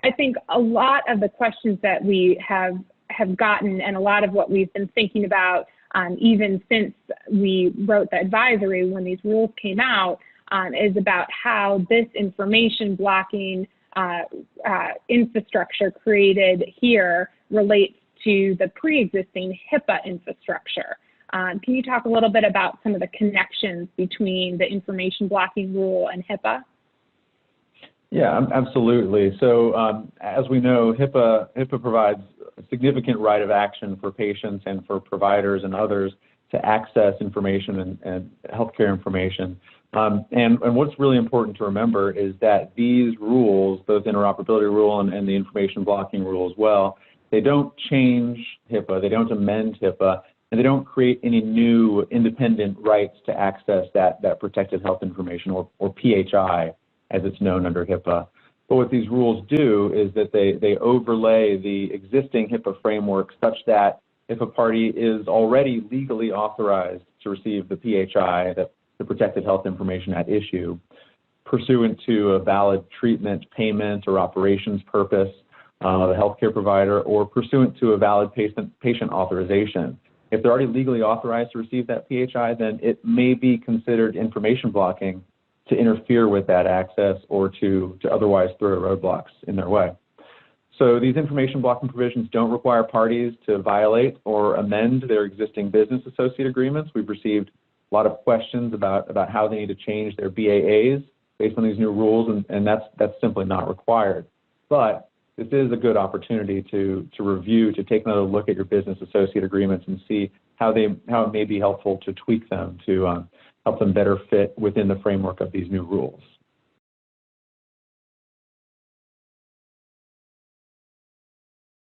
I think a lot of the questions that we have gotten, and a lot of what we've been thinking about even since we wrote the advisory when these rules came out, is about how this information blocking infrastructure created here relates to the pre-existing HIPAA infrastructure. Can you talk a little bit about some of the connections between the information blocking rule and HIPAA? Yeah, absolutely. So as we know, HIPAA provides a significant right of action for patients and for providers and others to access information and healthcare information. And what's really important to remember is that these rules, both interoperability rule and the information blocking rule as well, they don't change HIPAA, they don't amend HIPAA, and they don't create any new independent rights to access that protected health information, or PHI, as it's known under HIPAA. But what these rules do is that they overlay the existing HIPAA framework such that if a party is already legally authorized to receive the PHI, the protected health information at issue, pursuant to a valid treatment, payment, or operations purpose of a healthcare provider, or pursuant to a valid patient authorization. If they're already legally authorized to receive that PHI, then it may be considered information blocking to interfere with that access or to otherwise throw roadblocks in their way. So these information blocking provisions don't require parties to violate or amend their existing business associate agreements. We've received a lot of questions about how they need to change their BAAs based on these new rules, and that's simply not required. But this is a good opportunity to review, to take another look at your business associate agreements and see how it may be helpful to tweak them to help them better fit within the framework of these new rules.